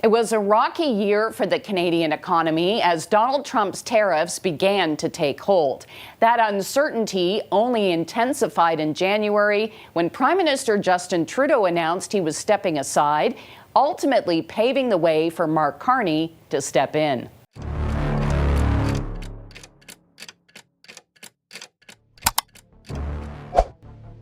It was a rocky year for the Canadian economy as Donald Trump's tariffs began to take hold. That uncertainty only intensified in January when Prime Minister Justin Trudeau announced he was stepping aside, ultimately paving the way for Mark Carney to step in.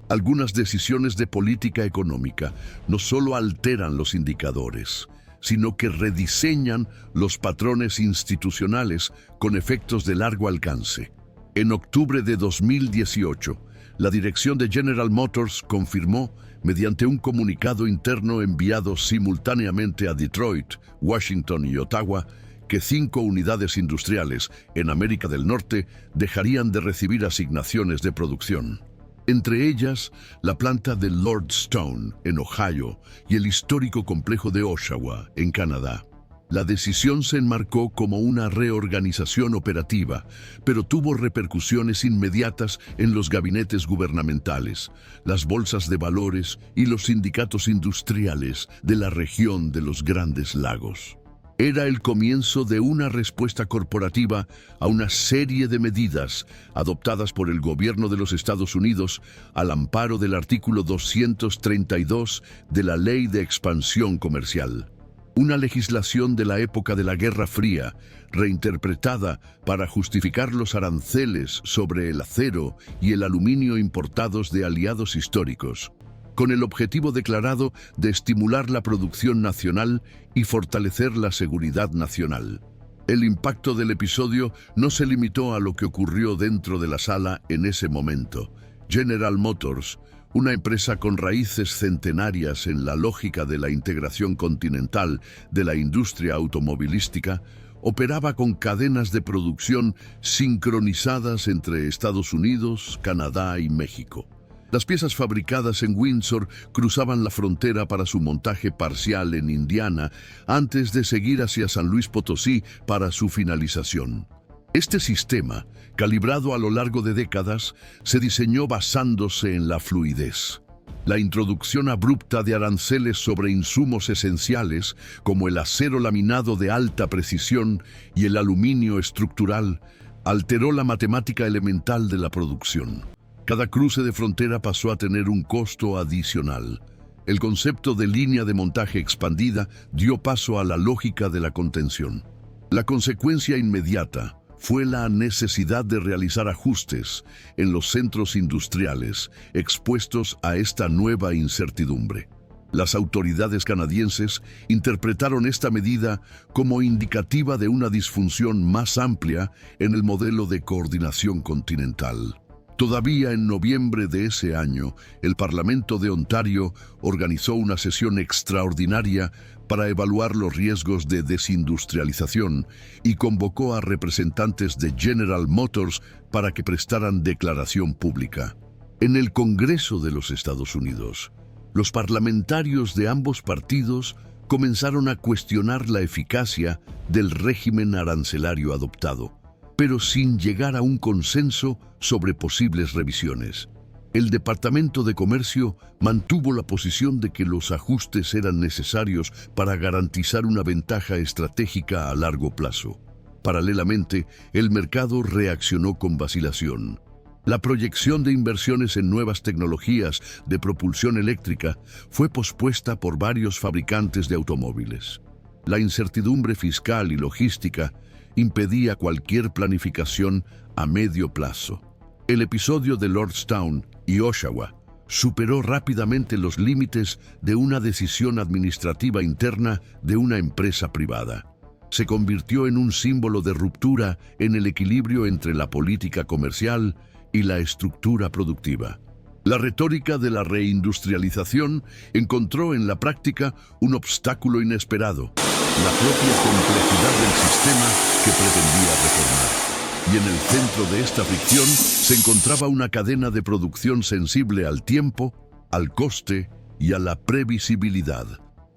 Algunas decisiones de política económica no solo alteran los indicadores, sino que rediseñan los patrones institucionales con efectos de largo alcance. En octubre de 2018, la dirección de General Motors confirmó, mediante un comunicado interno enviado simultáneamente a Detroit, Washington y Ottawa, que 5 unidades industriales en América del Norte dejarían de recibir asignaciones de producción. Entre ellas, la planta de Lordstown, en Ohio, y el histórico complejo de Oshawa, en Canadá. La decisión se enmarcó como una reorganización operativa, pero tuvo repercusiones inmediatas en los gabinetes gubernamentales, las bolsas de valores y los sindicatos industriales de la región de los Grandes Lagos. Era el comienzo de una respuesta corporativa a una serie de medidas adoptadas por el gobierno de los Estados Unidos al amparo del artículo 232 de la Ley de Expansión Comercial. Una legislación de la época de la Guerra Fría, reinterpretada para justificar los aranceles sobre el acero y el aluminio importados de aliados históricos, con el objetivo declarado de estimular la producción nacional y fortalecer la seguridad nacional. El impacto del episodio no se limitó a lo que ocurrió dentro de la sala en ese momento. General Motors, una empresa con raíces centenarias en la lógica de la integración continental de la industria automovilística, operaba con cadenas de producción sincronizadas entre Estados Unidos, Canadá y México. Las piezas fabricadas en Windsor cruzaban la frontera para su montaje parcial en Indiana antes de seguir hacia San Luis Potosí para su finalización. Este sistema, calibrado a lo largo de décadas, se diseñó basándose en la fluidez. La introducción abrupta de aranceles sobre insumos esenciales como el acero laminado de alta precisión y el aluminio estructural alteró la matemática elemental de la producción. Cada cruce de frontera pasó a tener un costo adicional. El concepto de línea de montaje expandida dio paso a la lógica de la contención. La consecuencia inmediata fue la necesidad de realizar ajustes en los centros industriales expuestos a esta nueva incertidumbre. Las autoridades canadienses interpretaron esta medida como indicativa de una disfunción más amplia en el modelo de coordinación continental. Todavía en noviembre de ese año, el Parlamento de Ontario organizó una sesión extraordinaria para evaluar los riesgos de desindustrialización y convocó a representantes de General Motors para que prestaran declaración pública. En el Congreso de los Estados Unidos, los parlamentarios de ambos partidos comenzaron a cuestionar la eficacia del régimen arancelario adoptado, pero sin llegar a un consenso sobre posibles revisiones. El Departamento de Comercio mantuvo la posición de que los ajustes eran necesarios para garantizar una ventaja estratégica a largo plazo. Paralelamente, el mercado reaccionó con vacilación. La proyección de inversiones en nuevas tecnologías de propulsión eléctrica fue pospuesta por varios fabricantes de automóviles. La incertidumbre fiscal y logística impedía cualquier planificación a medio plazo. El episodio de Lordstown y Oshawa superó rápidamente los límites de una decisión administrativa interna de una empresa privada. Se convirtió en un símbolo de ruptura en el equilibrio entre la política comercial y la estructura productiva. La retórica de la reindustrialización encontró en la práctica un obstáculo inesperado: la propia complejidad del sistema que pretendía reformar. Y en el centro de esta fricción se encontraba una cadena de producción sensible al tiempo, al coste y a la previsibilidad.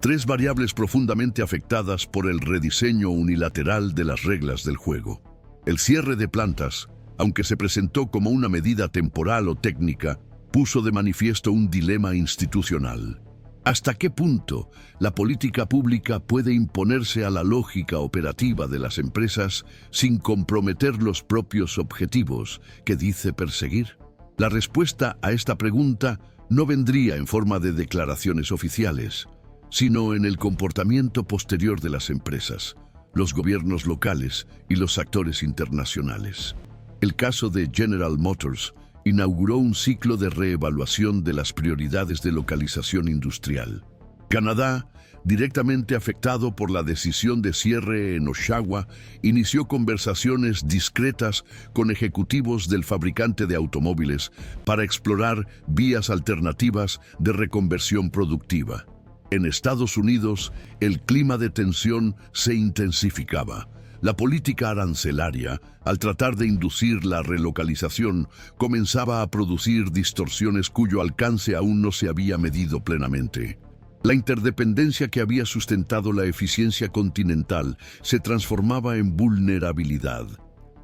3 variables profundamente afectadas por el rediseño unilateral de las reglas del juego. El cierre de plantas, aunque se presentó como una medida temporal o técnica, puso de manifiesto un dilema institucional. ¿Hasta qué punto la política pública puede imponerse a la lógica operativa de las empresas sin comprometer los propios objetivos que dice perseguir? La respuesta a esta pregunta no vendría en forma de declaraciones oficiales, sino en el comportamiento posterior de las empresas, los gobiernos locales y los actores internacionales. El caso de General Motors inauguró un ciclo de reevaluación de las prioridades de localización industrial. Canadá, directamente afectado por la decisión de cierre en Oshawa, inició conversaciones discretas con ejecutivos del fabricante de automóviles para explorar vías alternativas de reconversión productiva. En Estados Unidos, el clima de tensión se intensificaba. La política arancelaria, al tratar de inducir la relocalización, comenzaba a producir distorsiones cuyo alcance aún no se había medido plenamente. La interdependencia que había sustentado la eficiencia continental se transformaba en vulnerabilidad.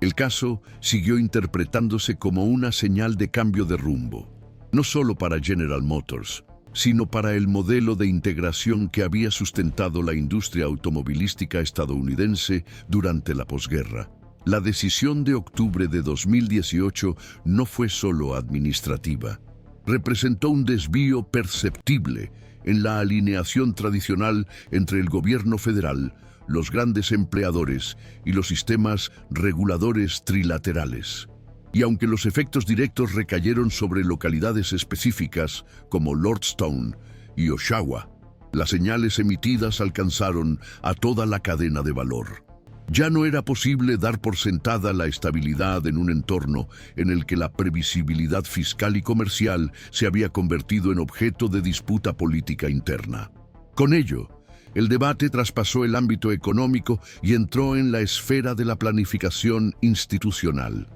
El caso siguió interpretándose como una señal de cambio de rumbo, no solo para General Motors, sino para el modelo de integración que había sustentado la industria automovilística estadounidense durante la posguerra. La decisión de octubre de 2018 no fue solo administrativa. Representó un desvío perceptible en la alineación tradicional entre el gobierno federal, los grandes empleadores y los sistemas reguladores trilaterales. Y aunque los efectos directos recayeron sobre localidades específicas como Lordstown y Oshawa, las señales emitidas alcanzaron a toda la cadena de valor. Ya no era posible dar por sentada la estabilidad en un entorno en el que la previsibilidad fiscal y comercial se había convertido en objeto de disputa política interna. Con ello, el debate traspasó el ámbito económico y entró en la esfera de la planificación institucional.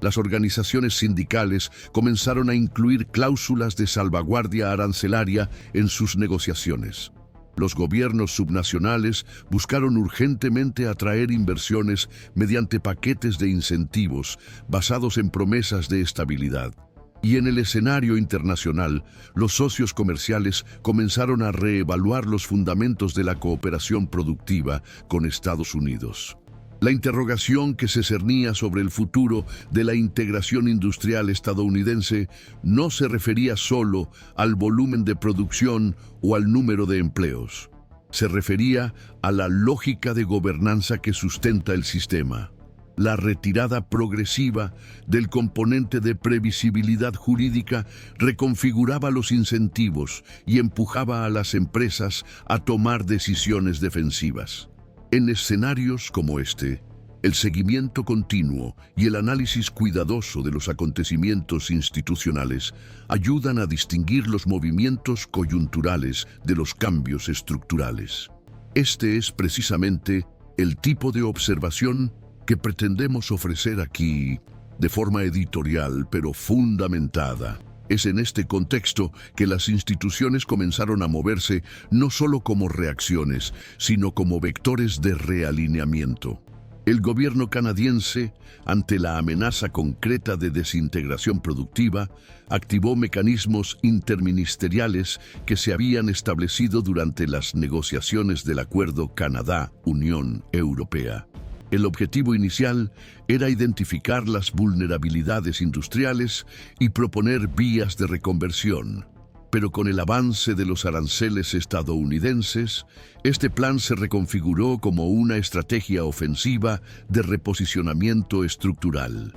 Las organizaciones sindicales comenzaron a incluir cláusulas de salvaguardia arancelaria en sus negociaciones. Los gobiernos subnacionales buscaron urgentemente atraer inversiones mediante paquetes de incentivos basados en promesas de estabilidad. Y en el escenario internacional, los socios comerciales comenzaron a reevaluar los fundamentos de la cooperación productiva con Estados Unidos. La interrogación que se cernía sobre el futuro de la integración industrial estadounidense no se refería solo al volumen de producción o al número de empleos. Se refería a la lógica de gobernanza que sustenta el sistema. La retirada progresiva del componente de previsibilidad jurídica reconfiguraba los incentivos y empujaba a las empresas a tomar decisiones defensivas. En escenarios como este, el seguimiento continuo y el análisis cuidadoso de los acontecimientos institucionales ayudan a distinguir los movimientos coyunturales de los cambios estructurales. Este es precisamente el tipo de observación que pretendemos ofrecer aquí de forma editorial pero fundamentada. Es en este contexto que las instituciones comenzaron a moverse no solo como reacciones, sino como vectores de realineamiento. El gobierno canadiense, ante la amenaza concreta de desintegración productiva, activó mecanismos interministeriales que se habían establecido durante las negociaciones del Acuerdo Canadá-Unión Europea. El objetivo inicial era identificar las vulnerabilidades industriales y proponer vías de reconversión. Pero con el avance de los aranceles estadounidenses, este plan se reconfiguró como una estrategia ofensiva de reposicionamiento estructural.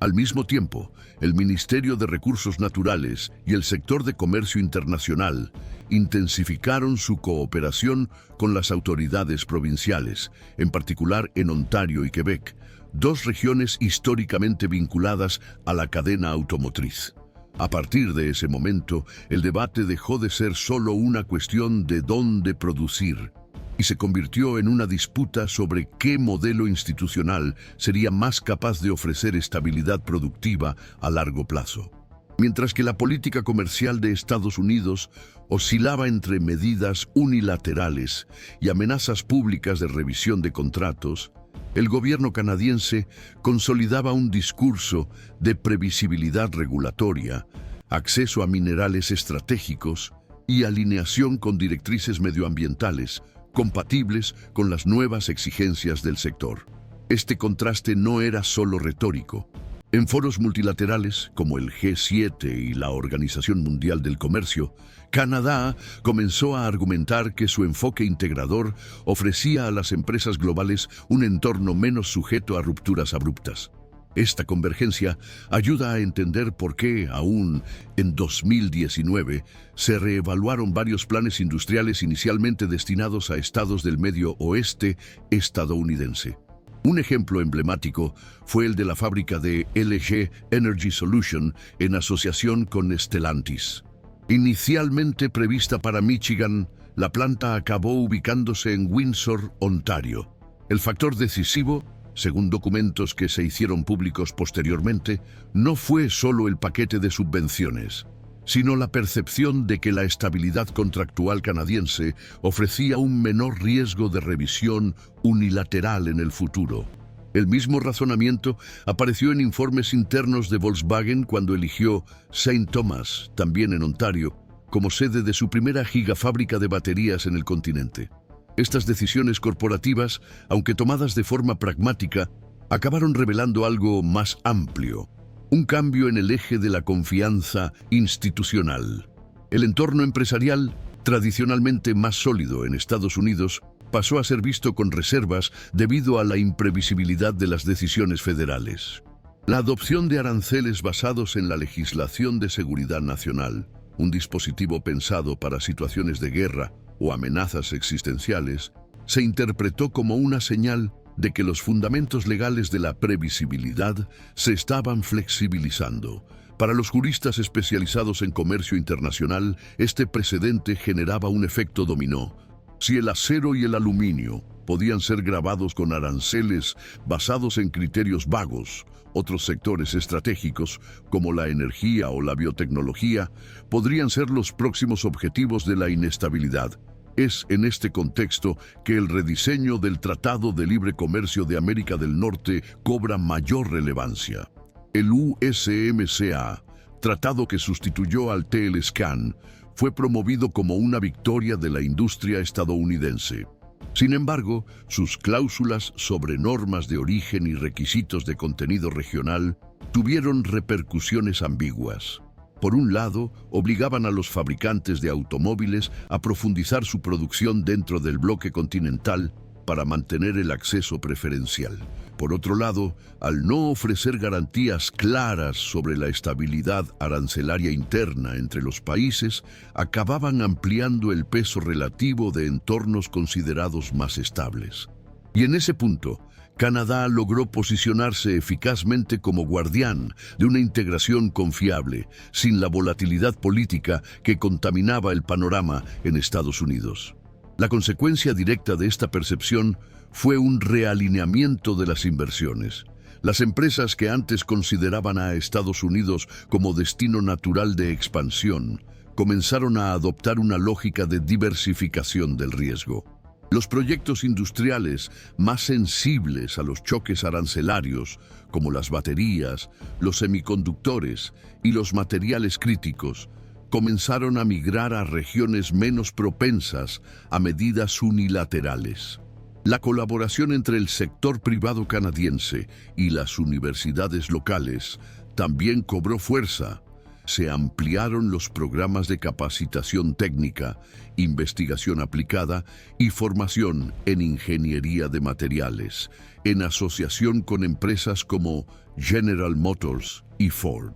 Al mismo tiempo, el Ministerio de Recursos Naturales y el sector de comercio internacional intensificaron su cooperación con las autoridades provinciales, en particular en Ontario y Quebec, dos regiones históricamente vinculadas a la cadena automotriz. A partir de ese momento, el debate dejó de ser solo una cuestión de dónde producir y se convirtió en una disputa sobre qué modelo institucional sería más capaz de ofrecer estabilidad productiva a largo plazo. Mientras que la política comercial de Estados Unidos oscilaba entre medidas unilaterales y amenazas públicas de revisión de contratos, el gobierno canadiense consolidaba un discurso de previsibilidad regulatoria, acceso a minerales estratégicos y alineación con directrices medioambientales compatibles con las nuevas exigencias del sector. Este contraste no era solo retórico. En foros multilaterales como el G7 y la Organización Mundial del Comercio, Canadá comenzó a argumentar que su enfoque integrador ofrecía a las empresas globales un entorno menos sujeto a rupturas abruptas. Esta convergencia ayuda a entender por qué, aún en 2019, se reevaluaron varios planes industriales inicialmente destinados a estados del Medio Oeste estadounidense. Un ejemplo emblemático fue el de la fábrica de LG Energy Solution en asociación con Stellantis. Inicialmente prevista para Michigan, la planta acabó ubicándose en Windsor, Ontario. El factor decisivo, según documentos que se hicieron públicos posteriormente, no fue solo el paquete de subvenciones, sino la percepción de que la estabilidad contractual canadiense ofrecía un menor riesgo de revisión unilateral en el futuro. El mismo razonamiento apareció en informes internos de Volkswagen cuando eligió St. Thomas, también en Ontario, como sede de su primera gigafábrica de baterías en el continente. Estas decisiones corporativas, aunque tomadas de forma pragmática, acabaron revelando algo más amplio: un cambio en el eje de la confianza institucional. El entorno empresarial, tradicionalmente más sólido en Estados Unidos, pasó a ser visto con reservas debido a la imprevisibilidad de las decisiones federales. La adopción de aranceles basados en la legislación de seguridad nacional, un dispositivo pensado para situaciones de guerra o amenazas existenciales, se interpretó como una señal de que los fundamentos legales de la previsibilidad se estaban flexibilizando. Para los juristas especializados en comercio internacional, este precedente generaba un efecto dominó. Si el acero y el aluminio podían ser gravados con aranceles basados en criterios vagos, otros sectores estratégicos, como la energía o la biotecnología, podrían ser los próximos objetivos de la inestabilidad. Es en este contexto que el rediseño del Tratado de Libre Comercio de América del Norte cobra mayor relevancia. El USMCA, tratado que sustituyó al TLSCAN, fue promovido como una victoria de la industria estadounidense. Sin embargo, sus cláusulas sobre normas de origen y requisitos de contenido regional tuvieron repercusiones ambiguas. Por un lado, obligaban a los fabricantes de automóviles a profundizar su producción dentro del bloque continental para mantener el acceso preferencial. Por otro lado, al no ofrecer garantías claras sobre la estabilidad arancelaria interna entre los países, acababan ampliando el peso relativo de entornos considerados más estables. Y en ese punto, Canadá logró posicionarse eficazmente como guardián de una integración confiable, sin la volatilidad política que contaminaba el panorama en Estados Unidos. La consecuencia directa de esta percepción fue un realineamiento de las inversiones. Las empresas que antes consideraban a Estados Unidos como destino natural de expansión, comenzaron a adoptar una lógica de diversificación del riesgo. Los proyectos industriales más sensibles a los choques arancelarios, como las baterías, los semiconductores y los materiales críticos, comenzaron a migrar a regiones menos propensas a medidas unilaterales. La colaboración entre el sector privado canadiense y las universidades locales también cobró fuerza. Se ampliaron los programas de capacitación técnica, investigación aplicada y formación en ingeniería de materiales, en asociación con empresas como General Motors y Ford.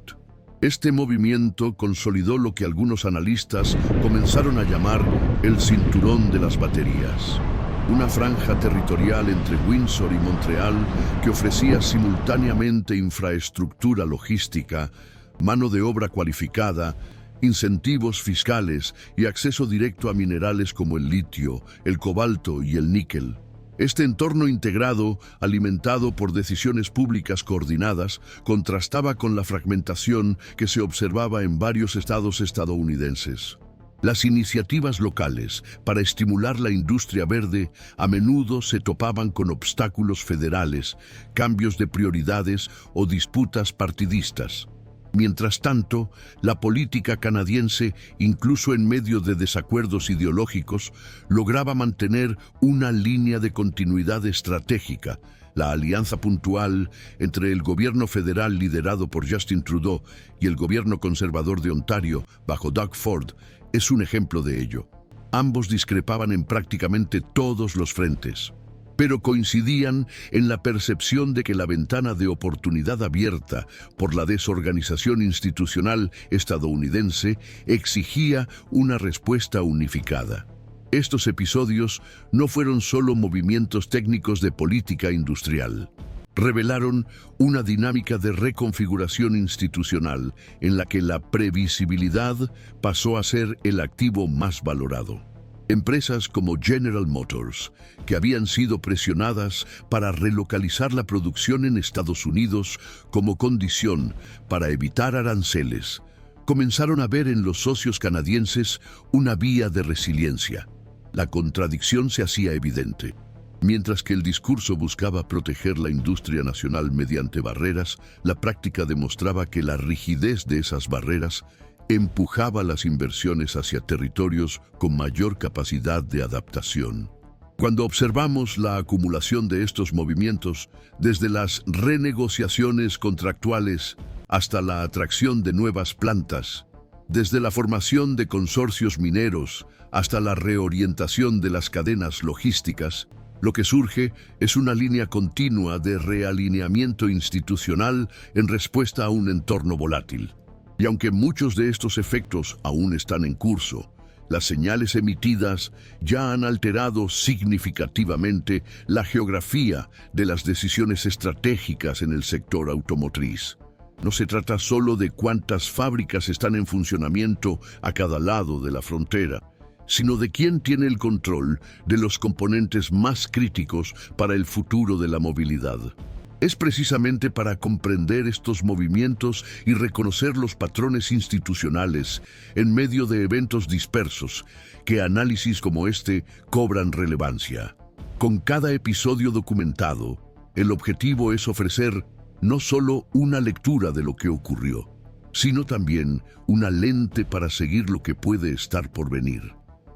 Este movimiento consolidó lo que algunos analistas comenzaron a llamar el cinturón de las baterías, una franja territorial entre Windsor y Montreal que ofrecía simultáneamente infraestructura logística, mano de obra cualificada, incentivos fiscales y acceso directo a minerales como el litio, el cobalto y el níquel. Este entorno integrado, alimentado por decisiones públicas coordinadas, contrastaba con la fragmentación que se observaba en varios estados estadounidenses. Las iniciativas locales para estimular la industria verde a menudo se topaban con obstáculos federales, cambios de prioridades o disputas partidistas. Mientras tanto, la política canadiense, incluso en medio de desacuerdos ideológicos, lograba mantener una línea de continuidad estratégica. La alianza puntual entre el gobierno federal liderado por Justin Trudeau y el gobierno conservador de Ontario, bajo Doug Ford, es un ejemplo de ello. Ambos discrepaban en prácticamente todos los frentes, pero coincidían en la percepción de que la ventana de oportunidad abierta por la desorganización institucional estadounidense exigía una respuesta unificada. Estos episodios no fueron solo movimientos técnicos de política industrial. Revelaron una dinámica de reconfiguración institucional en la que la previsibilidad pasó a ser el activo más valorado. Empresas como General Motors, que habían sido presionadas para relocalizar la producción en Estados Unidos como condición para evitar aranceles, comenzaron a ver en los socios canadienses una vía de resiliencia. La contradicción se hacía evidente. Mientras que el discurso buscaba proteger la industria nacional mediante barreras, la práctica demostraba que la rigidez de esas barreras empujaba las inversiones hacia territorios con mayor capacidad de adaptación. Cuando observamos la acumulación de estos movimientos, desde las renegociaciones contractuales hasta la atracción de nuevas plantas, desde la formación de consorcios mineros hasta la reorientación de las cadenas logísticas, lo que surge es una línea continua de realineamiento institucional en respuesta a un entorno volátil. Y aunque muchos de estos efectos aún están en curso, las señales emitidas ya han alterado significativamente la geografía de las decisiones estratégicas en el sector automotriz. No se trata solo de cuántas fábricas están en funcionamiento a cada lado de la frontera, sino de quién tiene el control de los componentes más críticos para el futuro de la movilidad. Es precisamente para comprender estos movimientos y reconocer los patrones institucionales en medio de eventos dispersos que análisis como este cobran relevancia. Con cada episodio documentado, el objetivo es ofrecer no solo una lectura de lo que ocurrió, sino también una lente para seguir lo que puede estar por venir.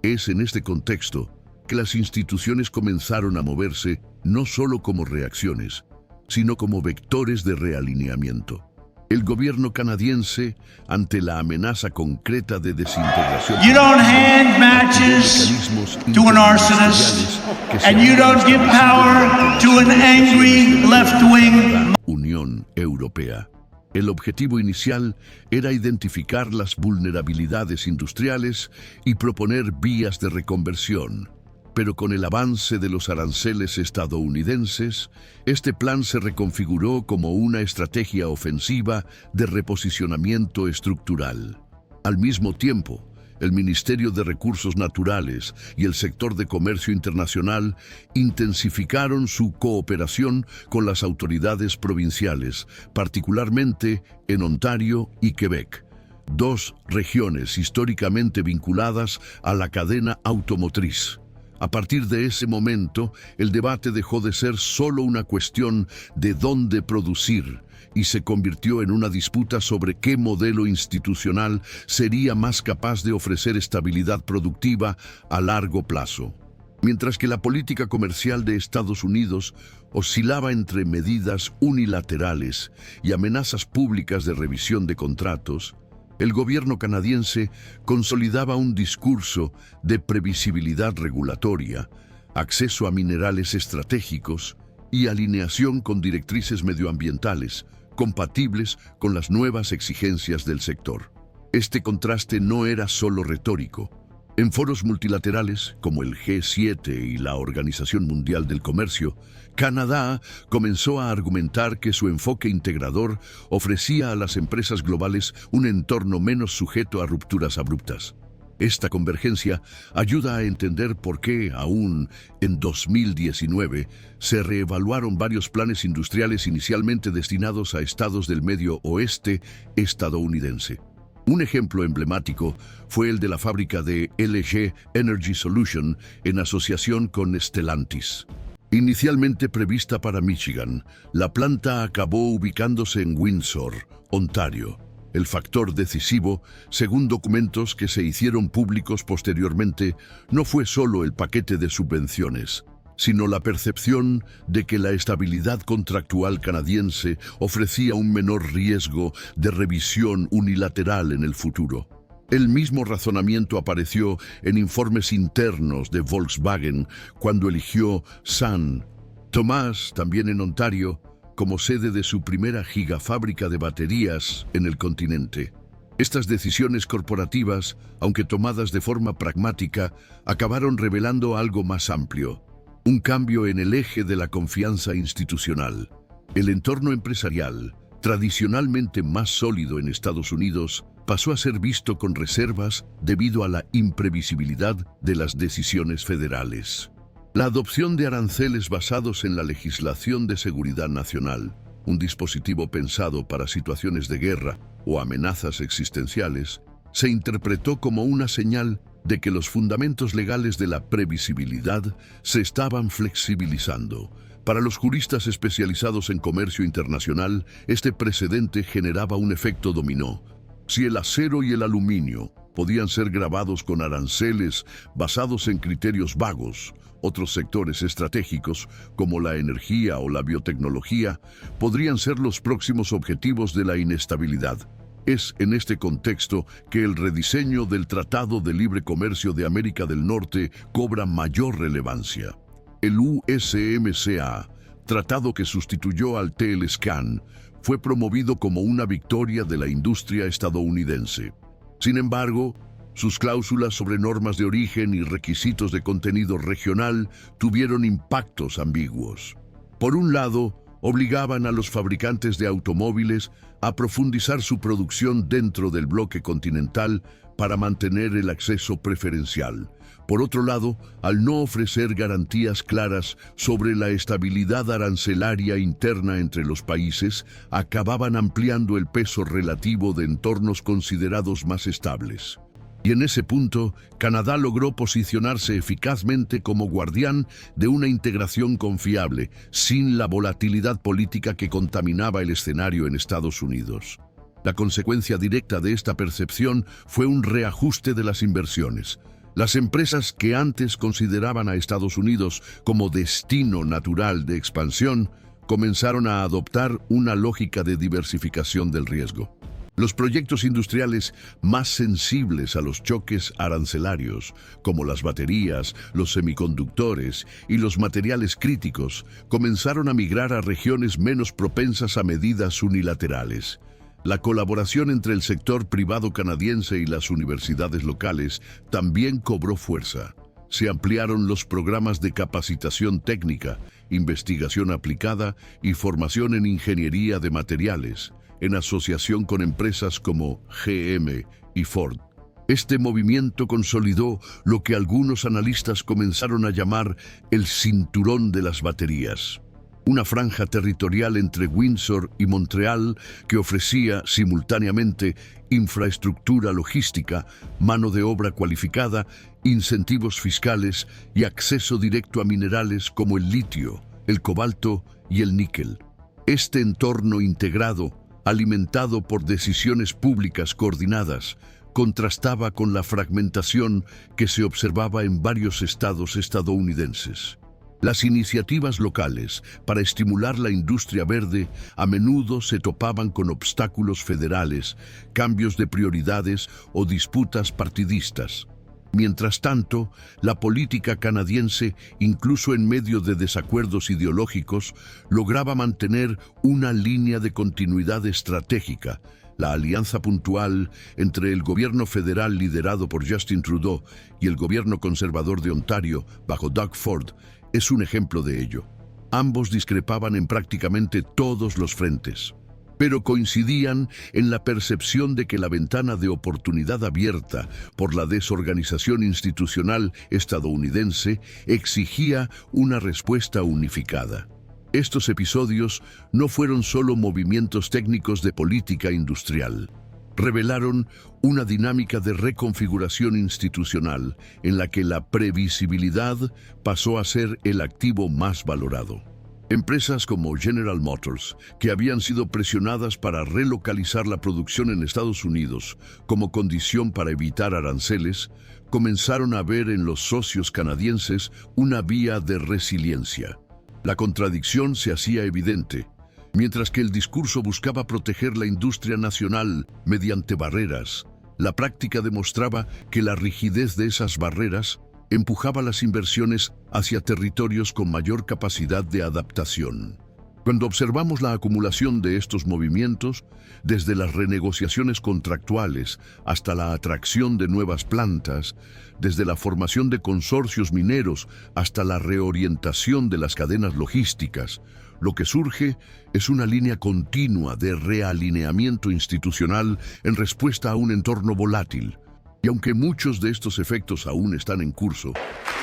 Es en este contexto que las instituciones comenzaron a moverse no solo como reacciones, sino como vectores de realineamiento. El gobierno canadiense, ante la amenaza concreta de desintegración, You don't hand matches to an arsonist, and you don't give power to an angry left-wing. Unión Europea. El objetivo inicial era identificar las vulnerabilidades industriales y proponer vías de reconversión. Pero con el avance de los aranceles estadounidenses, este plan se reconfiguró como una estrategia ofensiva de reposicionamiento estructural. Al mismo tiempo, el Ministerio de Recursos Naturales y el sector de comercio internacional intensificaron su cooperación con las autoridades provinciales, particularmente en Ontario y Quebec, dos regiones históricamente vinculadas a la cadena automotriz. A partir de ese momento, el debate dejó de ser solo una cuestión de dónde producir y se convirtió en una disputa sobre qué modelo institucional sería más capaz de ofrecer estabilidad productiva a largo plazo. Mientras que la política comercial de Estados Unidos oscilaba entre medidas unilaterales y amenazas públicas de revisión de contratos, el gobierno canadiense consolidaba un discurso de previsibilidad regulatoria, acceso a minerales estratégicos y alineación con directrices medioambientales compatibles con las nuevas exigencias del sector. Este contraste no era solo retórico. En foros multilaterales, como el G7 y la Organización Mundial del Comercio, Canadá comenzó a argumentar que su enfoque integrador ofrecía a las empresas globales un entorno menos sujeto a rupturas abruptas. Esta convergencia ayuda a entender por qué, aún en 2019, se reevaluaron varios planes industriales inicialmente destinados a estados del Medio Oeste estadounidense. Un ejemplo emblemático fue el de la fábrica de LG Energy Solution en asociación con Stellantis. Inicialmente prevista para Michigan, la planta acabó ubicándose en Windsor, Ontario. El factor decisivo, según documentos que se hicieron públicos posteriormente, no fue solo el paquete de subvenciones, sino la percepción de que la estabilidad contractual canadiense ofrecía un menor riesgo de revisión unilateral en el futuro. El mismo razonamiento apareció en informes internos de Volkswagen cuando eligió St. Thomas, también en Ontario, como sede de su primera gigafábrica de baterías en el continente. Estas decisiones corporativas, aunque tomadas de forma pragmática, acabaron revelando algo más amplio: un cambio en el eje de la confianza institucional. El entorno empresarial, tradicionalmente más sólido en Estados Unidos, pasó a ser visto con reservas debido a la imprevisibilidad de las decisiones federales. La adopción de aranceles basados en la legislación de seguridad nacional, un dispositivo pensado para situaciones de guerra o amenazas existenciales, se interpretó como una señal de que los fundamentos legales de la previsibilidad se estaban flexibilizando. Para los juristas especializados en comercio internacional, este precedente generaba un efecto dominó. Si el acero y el aluminio podían ser gravados con aranceles basados en criterios vagos, otros sectores estratégicos, como la energía o la biotecnología, podrían ser los próximos objetivos de la inestabilidad. Es en este contexto que el rediseño del Tratado de Libre Comercio de América del Norte cobra mayor relevancia. El USMCA, tratado que sustituyó al TLSCAN, fue promovido como una victoria de la industria estadounidense. Sin embargo, sus cláusulas sobre normas de origen y requisitos de contenido regional tuvieron impactos ambiguos. Por un lado, obligaban a los fabricantes de automóviles a profundizar su producción dentro del bloque continental para mantener el acceso preferencial. Por otro lado, al no ofrecer garantías claras sobre la estabilidad arancelaria interna entre los países, acababan ampliando el peso relativo de entornos considerados más estables. Y en ese punto, Canadá logró posicionarse eficazmente como guardián de una integración confiable, sin la volatilidad política que contaminaba el escenario en Estados Unidos. La consecuencia directa de esta percepción fue un reajuste de las inversiones. Las empresas que antes consideraban a Estados Unidos como destino natural de expansión, comenzaron a adoptar una lógica de diversificación del riesgo. Los proyectos industriales más sensibles a los choques arancelarios, como las baterías, los semiconductores y los materiales críticos, comenzaron a migrar a regiones menos propensas a medidas unilaterales. La colaboración entre el sector privado canadiense y las universidades locales también cobró fuerza. Se ampliaron los programas de capacitación técnica, investigación aplicada y formación en ingeniería de materiales, en asociación con empresas como GM y Ford. Este movimiento consolidó lo que algunos analistas comenzaron a llamar el cinturón de las baterías, una franja territorial entre Windsor y Montreal que ofrecía simultáneamente infraestructura logística, mano de obra cualificada, incentivos fiscales y acceso directo a minerales como el litio, el cobalto y el níquel. Este entorno integrado, alimentado por decisiones públicas coordinadas, contrastaba con la fragmentación que se observaba en varios estados estadounidenses. Las iniciativas locales para estimular la industria verde a menudo se topaban con obstáculos federales, cambios de prioridades o disputas partidistas. Mientras tanto, la política canadiense, incluso en medio de desacuerdos ideológicos, lograba mantener una línea de continuidad estratégica. La alianza puntual entre el gobierno federal liderado por Justin Trudeau y el gobierno conservador de Ontario, bajo Doug Ford, es un ejemplo de ello. Ambos discrepaban en prácticamente todos los frentes, pero coincidían en la percepción de que la ventana de oportunidad abierta por la desorganización institucional estadounidense exigía una respuesta unificada. Estos episodios no fueron solo movimientos técnicos de política industrial. Revelaron una dinámica de reconfiguración institucional en la que la previsibilidad pasó a ser el activo más valorado. Empresas como General Motors, que habían sido presionadas para relocalizar la producción en Estados Unidos como condición para evitar aranceles, comenzaron a ver en los socios canadienses una vía de resiliencia. La contradicción se hacía evidente. Mientras que el discurso buscaba proteger la industria nacional mediante barreras, la práctica demostraba que la rigidez de esas barreras empujaba las inversiones hacia territorios con mayor capacidad de adaptación. Cuando observamos la acumulación de estos movimientos, desde las renegociaciones contractuales hasta la atracción de nuevas plantas, desde la formación de consorcios mineros hasta la reorientación de las cadenas logísticas, lo que surge es una línea continua de realineamiento institucional en respuesta a un entorno volátil. Y aunque muchos de estos efectos aún están en curso,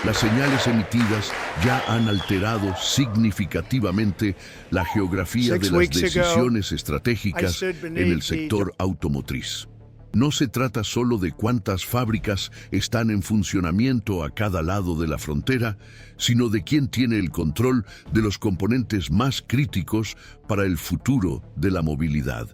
las señales emitidas ya han alterado significativamente la geografía de las decisiones estratégicas en el sector automotriz. No se trata solo de cuántas fábricas están en funcionamiento a cada lado de la frontera, sino de quién tiene el control de los componentes más críticos para el futuro de la movilidad.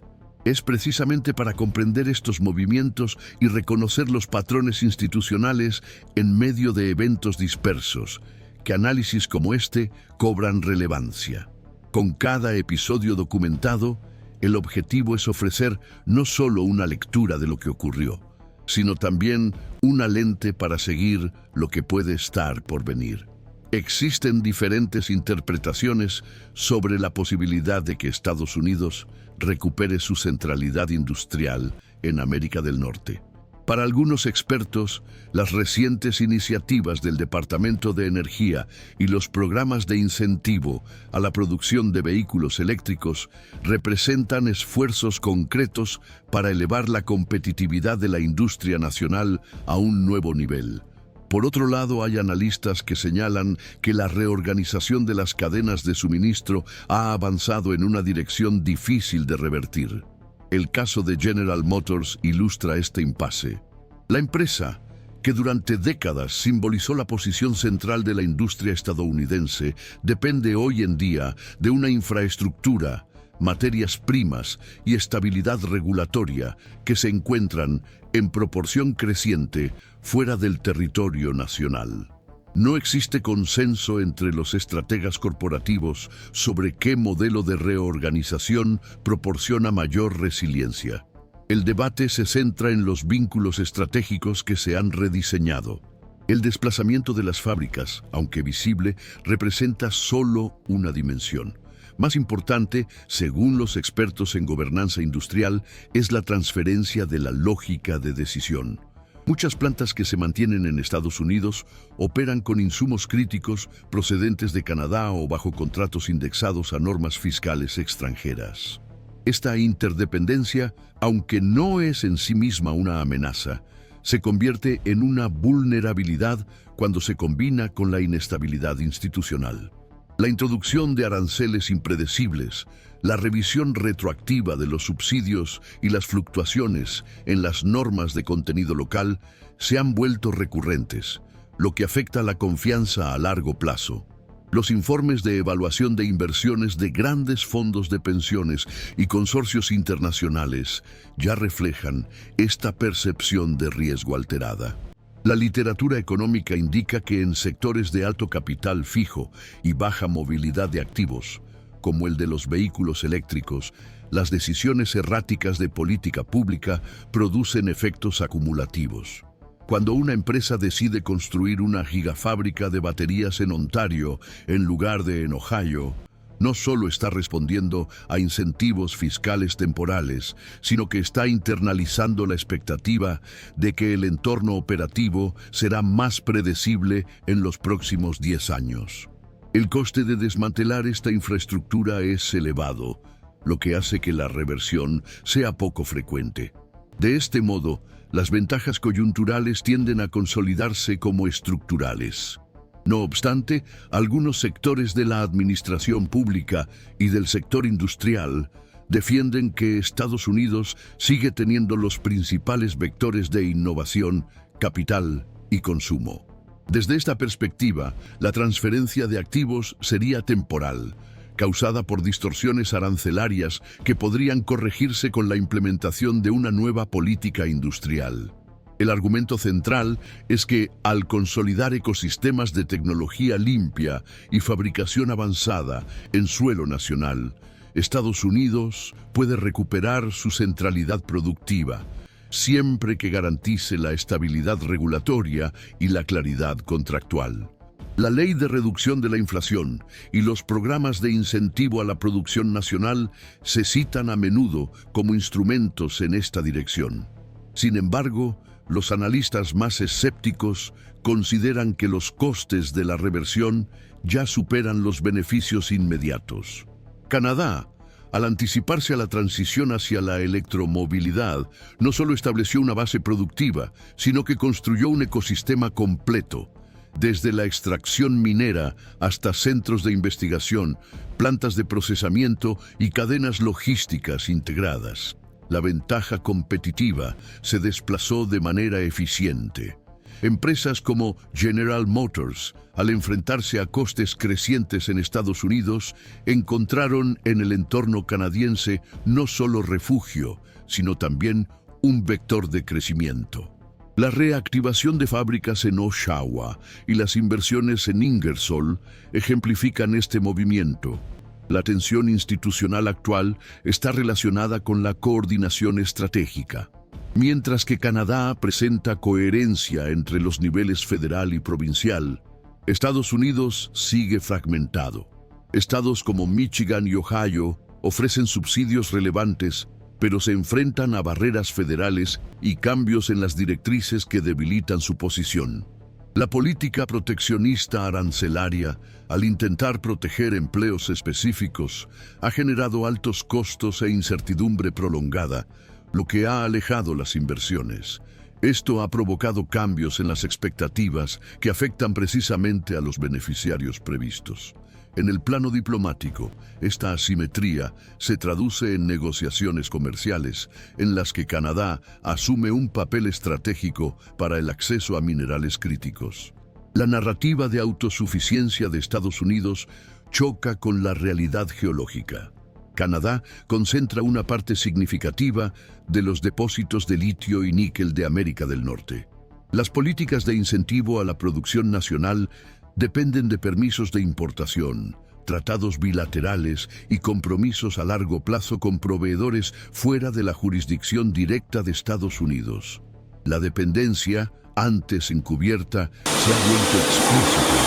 Es precisamente para comprender estos movimientos y reconocer los patrones institucionales en medio de eventos dispersos, que análisis como este cobran relevancia. Con cada episodio documentado, el objetivo es ofrecer no solo una lectura de lo que ocurrió, sino también una lente para seguir lo que puede estar por venir. Existen diferentes interpretaciones sobre la posibilidad de que Estados Unidos recupere su centralidad industrial en América del Norte. Para algunos expertos, las recientes iniciativas del Departamento de Energía y los programas de incentivo a la producción de vehículos eléctricos representan esfuerzos concretos para elevar la competitividad de la industria nacional a un nuevo nivel. Por otro lado, hay analistas que señalan que la reorganización de las cadenas de suministro ha avanzado en una dirección difícil de revertir. El caso de General Motors ilustra este impasse. La empresa, que durante décadas simbolizó la posición central de la industria estadounidense, depende hoy en día de una infraestructura, materias primas y estabilidad regulatoria que se encuentran en proporción creciente fuera del territorio nacional. No existe consenso entre los estrategas corporativos sobre qué modelo de reorganización proporciona mayor resiliencia. El debate se centra en los vínculos estratégicos que se han rediseñado. El desplazamiento de las fábricas, aunque visible, representa solo una dimensión. Más importante, según los expertos en gobernanza industrial, es la transferencia de la lógica de decisión. Muchas plantas que se mantienen en Estados Unidos operan con insumos críticos procedentes de Canadá o bajo contratos indexados a normas fiscales extranjeras. Esta interdependencia, aunque no es en sí misma una amenaza, se convierte en una vulnerabilidad cuando se combina con la inestabilidad institucional. La introducción de aranceles impredecibles, la revisión retroactiva de los subsidios y las fluctuaciones en las normas de contenido local se han vuelto recurrentes, lo que afecta la confianza a largo plazo. Los informes de evaluación de inversiones de grandes fondos de pensiones y consorcios internacionales ya reflejan esta percepción de riesgo alterada. La literatura económica indica que en sectores de alto capital fijo y baja movilidad de activos, como el de los vehículos eléctricos, las decisiones erráticas de política pública producen efectos acumulativos. Cuando una empresa decide construir una gigafábrica de baterías en Ontario en lugar de en Ohio, no solo está respondiendo a incentivos fiscales temporales, sino que está internalizando la expectativa de que el entorno operativo será más predecible en los próximos 10 años. El coste de desmantelar esta infraestructura es elevado, lo que hace que la reversión sea poco frecuente. De este modo, las ventajas coyunturales tienden a consolidarse como estructurales. No obstante, algunos sectores de la administración pública y del sector industrial defienden que Estados Unidos sigue teniendo los principales vectores de innovación, capital y consumo. Desde esta perspectiva, la transferencia de activos sería temporal, causada por distorsiones arancelarias que podrían corregirse con la implementación de una nueva política industrial. El argumento central es que, al consolidar ecosistemas de tecnología limpia y fabricación avanzada en suelo nacional, Estados Unidos puede recuperar su centralidad productiva, siempre que garantice la estabilidad regulatoria y la claridad contractual. La Ley de Reducción de la Inflación y los programas de incentivo a la producción nacional se citan a menudo como instrumentos en esta dirección. Sin embargo, los analistas más escépticos consideran que los costes de la reversión ya superan los beneficios inmediatos. Canadá, al anticiparse a la transición hacia la electromovilidad, no solo estableció una base productiva, sino que construyó un ecosistema completo, desde la extracción minera hasta centros de investigación, plantas de procesamiento y cadenas logísticas integradas. La ventaja competitiva se desplazó de manera eficiente. Empresas como General Motors, al enfrentarse a costes crecientes en Estados Unidos, encontraron en el entorno canadiense no solo refugio, sino también un vector de crecimiento. La reactivación de fábricas en Oshawa y las inversiones en Ingersoll ejemplifican este movimiento. La tensión institucional actual está relacionada con la coordinación estratégica. Mientras que Canadá presenta coherencia entre los niveles federal y provincial, Estados Unidos sigue fragmentado. Estados como Michigan y Ohio ofrecen subsidios relevantes, pero se enfrentan a barreras federales y cambios en las directrices que debilitan su posición. La política proteccionista arancelaria, al intentar proteger empleos específicos, ha generado altos costos e incertidumbre prolongada, lo que ha alejado las inversiones. Esto ha provocado cambios en las expectativas que afectan precisamente a los beneficiarios previstos. En el plano diplomático, esta asimetría se traduce en negociaciones comerciales en las que Canadá asume un papel estratégico para el acceso a minerales críticos. La narrativa de autosuficiencia de Estados Unidos choca con la realidad geológica. Canadá concentra una parte significativa de los depósitos de litio y níquel de América del Norte. Las políticas de incentivo a la producción nacional dependen de permisos de importación, tratados bilaterales y compromisos a largo plazo con proveedores fuera de la jurisdicción directa de Estados Unidos. La dependencia, antes encubierta, se ha vuelto explícita,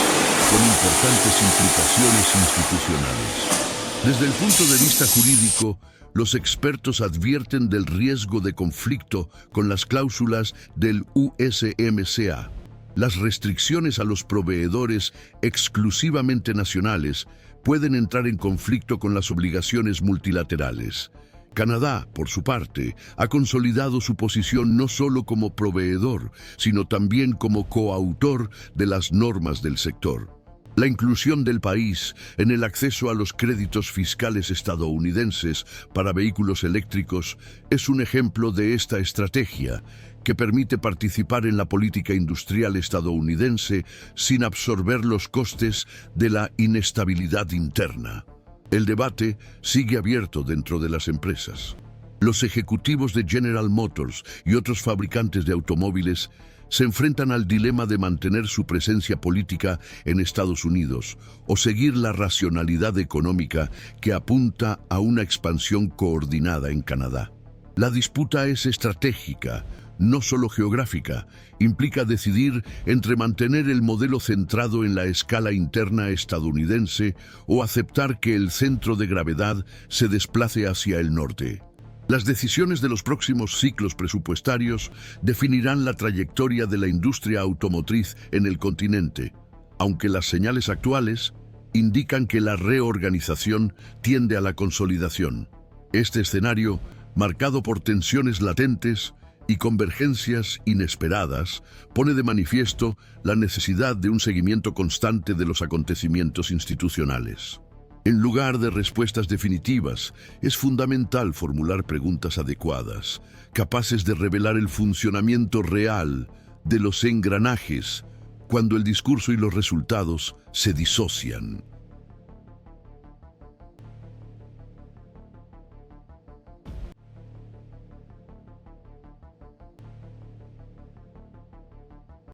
con importantes implicaciones institucionales. Desde el punto de vista jurídico, los expertos advierten del riesgo de conflicto con las cláusulas del USMCA. Las restricciones a los proveedores exclusivamente nacionales pueden entrar en conflicto con las obligaciones multilaterales. Canadá, por su parte, ha consolidado su posición no solo como proveedor, sino también como coautor de las normas del sector. La inclusión del país en el acceso a los créditos fiscales estadounidenses para vehículos eléctricos es un ejemplo de esta estrategia, que permite participar en la política industrial estadounidense sin absorber los costes de la inestabilidad interna. El debate sigue abierto dentro de las empresas. Los ejecutivos de General Motors y otros fabricantes de automóviles se enfrentan al dilema de mantener su presencia política en Estados Unidos o seguir la racionalidad económica que apunta a una expansión coordinada en Canadá. La disputa es estratégica, no solo geográfica. Implica decidir entre mantener el modelo centrado en la escala interna estadounidense o aceptar que el centro de gravedad se desplace hacia el norte. Las decisiones de los próximos ciclos presupuestarios definirán la trayectoria de la industria automotriz en el continente, aunque las señales actuales indican que la reorganización tiende a la consolidación. Este escenario, marcado por tensiones latentes y convergencias inesperadas, pone de manifiesto la necesidad de un seguimiento constante de los acontecimientos institucionales. En lugar de respuestas definitivas, es fundamental formular preguntas adecuadas, capaces de revelar el funcionamiento real de los engranajes, cuando el discurso y los resultados se disocian.